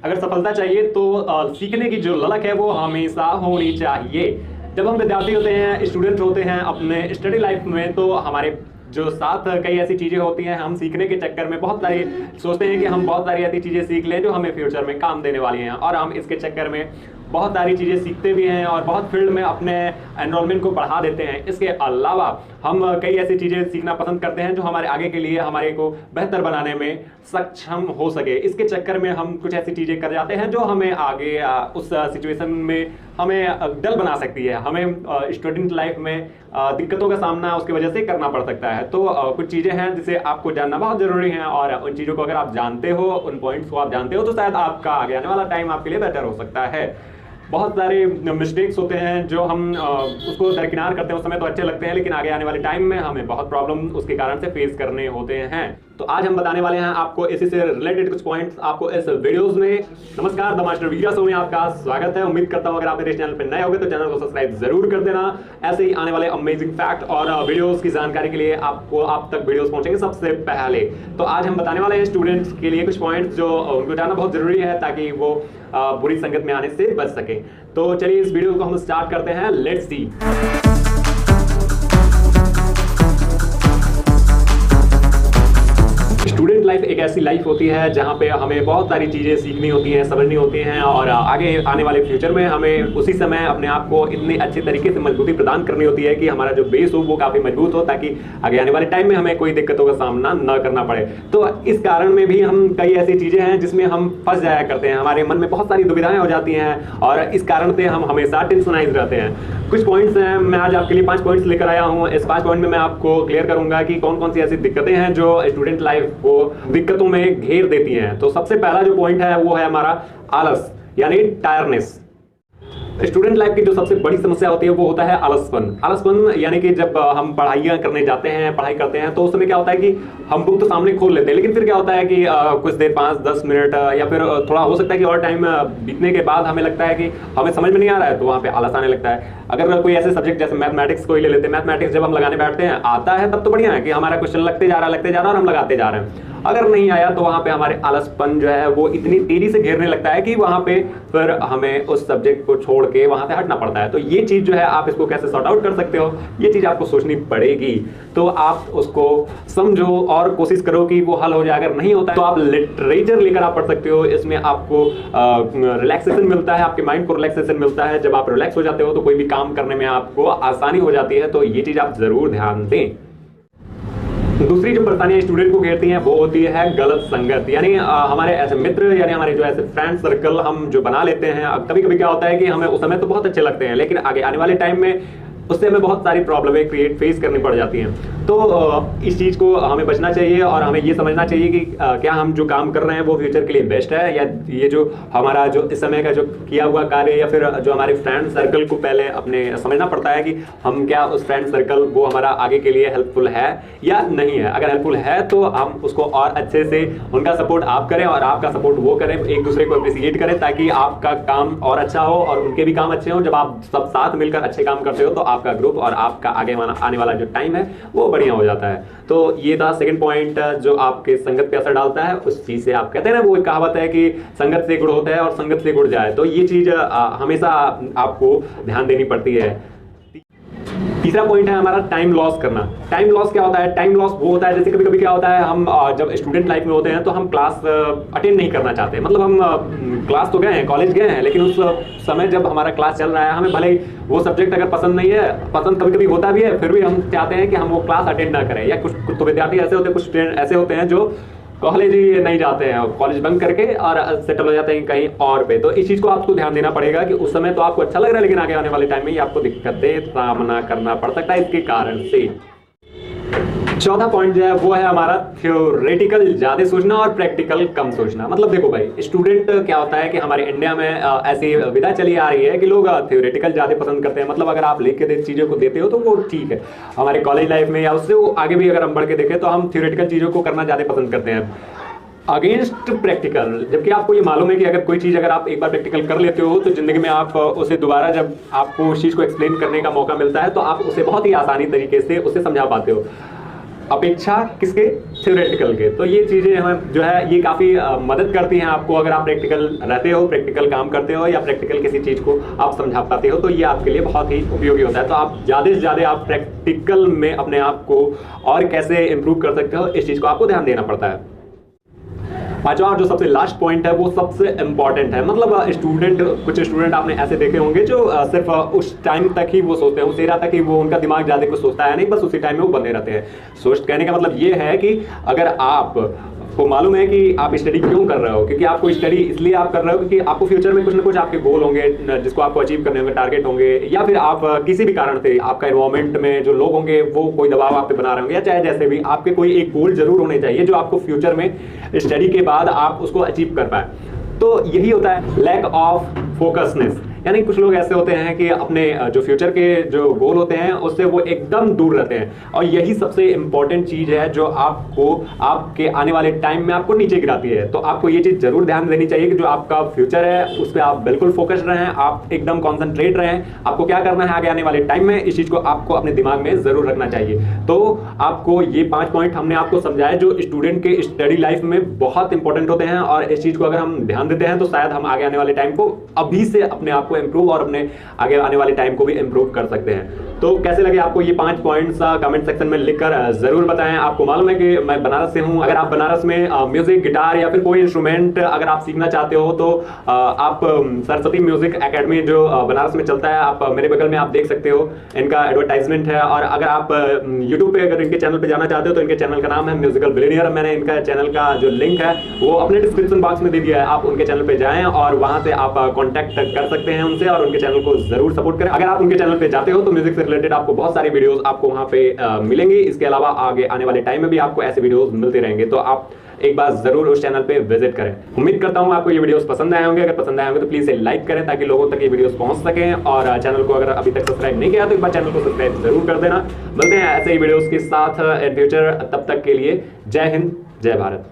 अगर सफलता चाहिए तो सीखने की जो ललक है वो हमेशा होनी चाहिए। जब हम विद्यार्थी होते हैं, स्टूडेंट होते हैं अपने स्टडी लाइफ में, तो हमारे जो साथ कई ऐसी चीज़ें होती हैं, हम सीखने के चक्कर में बहुत सारी सोचते हैं कि हम बहुत सारी ऐसी चीज़ें सीख लें जो हमें फ्यूचर में काम देने वाली हैं, और हम इसके चक्कर में बहुत सारी चीज़ें सीखते भी हैं और बहुत फील्ड में अपने एनरोलमेंट को बढ़ा देते हैं। इसके अलावा हम कई ऐसी चीज़ें सीखना पसंद करते हैं जो हमारे आगे के लिए हमारे को बेहतर बनाने में सक्षम हो सके। इसके चक्कर में हम कुछ ऐसी चीज़ें कर जाते हैं जो हमें आगे उस सिचुएशन में हमें डल बना सकती है। हमें स्टूडेंट लाइफ में दिक्कतों का सामना उसकी वजह से करना पड़ सकता है। तो कुछ चीज़ें हैं जिसे आपको जानना बहुत ज़रूरी है, और उन चीज़ों को अगर आप जानते हो, उन पॉइंट्स को आप जानते हो, तो शायद आपका आगे आने वाला टाइम आपके लिए बेटर हो सकता है। बहुत सारे मिस्टेक्स होते हैं जो हम उसको दरकिनार करते हैं, उस समय तो अच्छे लगते हैं, लेकिन आगे आने वाले टाइम में हमें बहुत प्रॉब्लम उसके कारण से फेस करने होते हैं। तो आज हम बताने वाले हैं आपको इसी से रिलेटेड कुछ पॉइंट्स आपको इस वीडियोस में। नमस्कार, द मास्टर वीडियो शो में आपका स्वागत है। उम्मीद करता हूं अगर आप मेरे चैनल पर नए होंगे तो चैनल को सब्सक्राइब जरूर कर देना। ऐसे ही आने वाले अमेजिंग फैक्ट और वीडियोस की जानकारी के लिए आपको आप तक वीडियोस पहुंचेंगे सबसे पहले। तो आज हम बताने वाले हैं स्टूडेंट्स के लिए कुछ पॉइंट्स जो उनको जानना बहुत जरूरी है ताकि वो बुरी संगत में आने से बच सके। तो चलिए इस वीडियो को हम स्टार्ट करते हैं। Let's see. स्टूडेंट लाइफ एक ऐसी लाइफ होती है जहाँ पे हमें बहुत सारी चीज़ें सीखनी होती हैं, समझनी होती हैं, और आगे आने वाले फ्यूचर में हमें उसी समय अपने आप को इतने अच्छे तरीके से मजबूती प्रदान करनी होती है कि हमारा जो बेस हो वो काफ़ी मजबूत हो, ताकि आगे आने वाले टाइम में हमें कोई दिक्कतों का सामना न करना पड़े। तो इस कारण में भी हम कई ऐसी चीज़ें हैं जिसमें हम फंस जाया करते हैं, हमारे मन में बहुत सारी दुविधाएं हो जाती हैं, और इस कारण से हम हमेशा टेंशनाइज रहते हैं। कुछ पॉइंट्स हैं, मैं आज आपके लिए 5 पॉइंट्स लेकर आया हूँ। इस 5 पॉइंट में मैं आपको क्लियर करूंगा कि कौन कौन सी ऐसी दिक्कतें हैं जो स्टूडेंट लाइफ को दिक्कतों में घेर देती हैं। तो सबसे पहला जो पॉइंट है वो है हमारा आलस, यानी टायर्डनेस। स्टूडेंट लाइफ की जो सबसे बड़ी समस्या होती है वो होता है आलसपन। आलसपन यानी कि जब हम पढ़ाइयाँ करने जाते हैं, पढ़ाई करते हैं, तो उस समय क्या होता है कि हम बुक तो सामने खोल लेते हैं, लेकिन फिर क्या होता है कि कुछ देर 5-10 मिनट या फिर थोड़ा हो सकता है कि और टाइम बीतने के बाद हमें लगता है कि हमें समझ में नहीं आ रहा है, तो वहाँ पे आलस आने लगता है। अगर कोई ऐसे सब्जेक्ट जैसे मैथमेटिक्स को ही ले लेते हैं, मैथमेटिक्स जब हम लगाने बैठते हैं, आता है तब तो बढ़िया है कि हमारा क्वेश्चन लगते जा रहा है और हम लगाते जा रहे हैं। अगर नहीं आया तो वहाँ पे हमारे आलसपन जो है वो इतनी तेजी से घेरने लगता है कि वहाँ पे फिर हमें उस सब्जेक्ट को छोड़ के वहाँ से हटना पड़ता है। तो ये चीज़ जो है आप इसको कैसे सॉर्ट आउट कर सकते हो, ये चीज़ आपको सोचनी पड़ेगी। तो आप उसको समझो और कोशिश करो कि वो हल हो जाए। अगर नहीं होता है तो आप लिटरेचर लेकर आप पढ़ सकते हो। इसमें आपको रिलैक्सेशन मिलता है, आपके माइंड को रिलैक्सेशन मिलता है। जब आप रिलैक्स हो जाते हो तो कोई भी काम करने में आपको आसानी हो जाती है। तो ये चीज़ आप जरूर ध्यान दें। दूसरी जो परेशानियां स्टूडेंट को घेरती हैं वो होती है गलत संगत, यानी हमारे ऐसे मित्र, यानी हमारे जो ऐसे फ्रेंड सर्कल हम जो बना लेते हैं। कभी कभी क्या होता है कि हमें उस समय तो बहुत अच्छे लगते हैं, लेकिन आगे आने वाले टाइम में उससे हमें बहुत सारी प्रॉब्लमें फेस करनी पड़ जाती हैं। तो इस चीज़ को हमें बचना चाहिए और हमें ये समझना चाहिए कि क्या हम जो काम कर रहे हैं वो फ्यूचर के लिए बेस्ट है, या ये जो हमारा जो इस समय का जो किया हुआ कार्य या फिर जो हमारे फ्रेंड सर्कल को पहले अपने समझना पड़ता है कि हम क्या उस फ्रेंड सर्कल वो हमारा आगे के लिए हेल्पफुल है या नहीं है। अगर हेल्पफुल है तो हम उसको और अच्छे से, उनका सपोर्ट आप करें और आपका सपोर्ट वो करें, एक दूसरे को अप्रिसिएट करें, ताकि आपका काम और अच्छा हो और उनके भी काम अच्छे हों। जब आप सब साथ मिलकर अच्छे काम करते हो तो आपका ग्रुप और आपका आगे आने वाला जो टाइम है वो बढ़िया हो जाता है। तो ये था सेकंड पॉइंट जो आपके संगत पे असर डालता है। उस चीज से आप कहते हैं ना, वो एक कहावत है कि संगत से गुण होता है और संगत से गुण जाए। तो ये चीज हमेशा आपको ध्यान देनी पड़ती है। तीसरा पॉइंट है हमारा टाइम लॉस करना। टाइम लॉस क्या होता है? टाइम लॉस वो होता है जैसे कभी कभी क्या होता है, हम जब स्टूडेंट लाइफ में होते हैं तो हम क्लास अटेंड नहीं करना चाहते। मतलब हम क्लास तो गए हैं, कॉलेज गए हैं, लेकिन उस समय जब हमारा क्लास चल रहा है, हमें भले ही वो सब्जेक्ट अगर पसंद नहीं है, पसंद कभी कभी होता भी है, फिर भी हम चाहते हैं कि हम वो क्लास अटेंड ना करें। या कुछ तो विद्यार्थी ऐसे होते हैं, कुछ स्टूडेंट ऐसे होते हैं जो कॉलेज ही नहीं जाते हैं, कॉलेज बंक करके और सेटल हो जाते हैं कहीं और पे। तो इस चीज़ को आपको ध्यान देना पड़ेगा कि उस समय तो आपको अच्छा लग रहा है, लेकिन आगे आने वाले टाइम में ही आपको दिक्कतें सामना करना पड़ सकता है इसके कारण से। चौथा पॉइंट जो है वो है हमारा थ्योरेटिकल ज्यादा सोचना और प्रैक्टिकल कम सोचना। मतलब देखो भाई, स्टूडेंट क्या होता है कि हमारे इंडिया में ऐसी विधा चली आ रही है कि लोग थ्योरेटिकल ज्यादा पसंद करते हैं। मतलब अगर आप लिख के चीजों को देते हो तो वो ठीक है, हमारे कॉलेज लाइफ में या उससे आगे भी अगर हम बढ़ के देखें तो हम थ्योरेटिकल चीजों को करना ज्यादा पसंद करते हैं अगेंस्ट प्रैक्टिकल। जबकि आपको ये मालूम है कि अगर कोई चीज़ अगर आप एक बार प्रैक्टिकल कर लेते हो तो जिंदगी में आप उसे दोबारा जब आपको उस चीज़ को एक्सप्लेन करने का मौका मिलता है तो आप उसे बहुत ही आसानी तरीके से उसे समझा पाते हो। अपेक्षा किसके? थ्योरेटिकल के। तो ये चीज़ें हमें जो है ये काफ़ी मदद करती हैं आपको, अगर आप प्रैक्टिकल रहते हो, प्रैक्टिकल काम करते हो या प्रैक्टिकल किसी चीज़ को आप समझा पाते हो, तो ये आपके लिए बहुत ही उपयोगी होता है। तो आप ज़्यादा से ज़्यादा आप प्रैक्टिकल में अपने आप को और कैसे इंप्रूव कर सकते हो, इस चीज़ को आपको ध्यान देना पड़ता है। पांचवा और जो सबसे लास्ट पॉइंट है वो सबसे इंपॉर्टेंट है। मतलब कुछ स्टूडेंट आपने ऐसे देखे होंगे जो सिर्फ उस टाइम तक ही वो सोचते हैं, उस एरा तक ही वो, उनका दिमाग ज़्यादा कुछ सोचता है नहीं, बस उसी टाइम में वो बने रहते हैं। कहने का मतलब ये है कि अगर आपको मालूम है कि आप स्टडी क्यों कर रहे हो, क्योंकि आपको स्टडी इसलिए आप कर रहे हो क्योंकि आपको फ्यूचर में कुछ ना कुछ आपके गोल होंगे जिसको आपको अचीव करने होंगे, टारगेट होंगे, या फिर आप किसी भी कारण से आपका एनवायरमेंट में जो लोग होंगे वो कोई दबाव आप पे बना रहे होंगे, या चाहे जैसे भी आपके कोई एक गोल जरूर होने चाहिए जो आपको फ्यूचर में स्टडी के बाद आप उसको अचीव कर पाए। तो यही होता है लैक ऑफ फोकसनेस। यानी कुछ लोग ऐसे होते हैं कि अपने जो फ्यूचर के जो गोल होते हैं उससे वो एकदम दूर रहते हैं, और यही सबसे इंपॉर्टेंट चीज है जो आपको आपके आने वाले टाइम में आपको नीचे गिराती है। तो आपको ये चीज जरूर ध्यान देनी चाहिए कि जो आपका फ्यूचर है उस पर आप बिल्कुल फोकस रहें, आप एकदम कॉन्सेंट्रेट रहें, आपको क्या करना है आगे आने वाले टाइम में, इस चीज को आपको अपने दिमाग में जरूर रखना चाहिए। तो आपको ये 5 पॉइंट हमने आपको समझाया जो स्टूडेंट के स्टडी लाइफ में बहुत इंपॉर्टेंट होते हैं, और इस चीज को अगर हम ध्यान देते हैं तो शायद हम आगे आने वाले टाइम को अभी से अपने आप को इंप्रूव और अपने आगे आने वाले टाइम को भी इंप्रूव कर सकते हैं। तो कैसे लगे आपको ये 5 पॉइंट्स कमेंट सेक्शन में लिखकर जरूर बताएं। आपको मालूम है कि मैं बनारस से हूं, अगर आप बनारस में म्यूजिक, गिटार या फिर कोई इंस्ट्रूमेंट अगर आप सीखना चाहते हो तो आप सरस्वती म्यूजिक एकेडमी जो बनारस में चलता है, आप मेरे बगल में आप देख सकते हो, इनका एडवर्टाइजमेंट है। और अगर आप यूट्यूब पे अगर इनके चैनल पे जाना चाहते हो तो इनके चैनल का नाम है म्यूजिकल बिलियनियर। मैंने इनका चैनल का जो लिंक है वो अपने डिस्क्रिप्शन बॉक्स में दे दिया है, आप उनके चैनल पे जाएं और वहां से आप कॉन्टैक्ट कर सकते हैं उनसे, और उनके चैनल को जरूर सपोर्ट करें। अगर आप उनके चैनल पे जाते हो तो म्यूजिक से रिलेटेड आपको बहुत सारी वीडियोस आपको वहां पे मिलेंगी। इसके अलावा आगे आने वाले टाइम में भी आपको ऐसे वीडियोस मिलते रहेंगे, तो आप एक बार जरूर उस चैनल पे विजिट करें। उम्मीद करता हूं आपको ये वीडियोस पसंद आए होंगे। अगर पसंद आए होंगे तो प्लीज इसे लाइक करें ताकि लोगों तक ये वीडियोस पहुंच सकें, और चैनल को अगर अभी तक सब्सक्राइब नहीं किया तो एक बार चैनल को सब्सक्राइब जरूर कर देना। मिलते हैं ऐसे ही वीडियोस के साथ इन फ्यूचर, तब तक के लिए जय हिंद, जय भारत।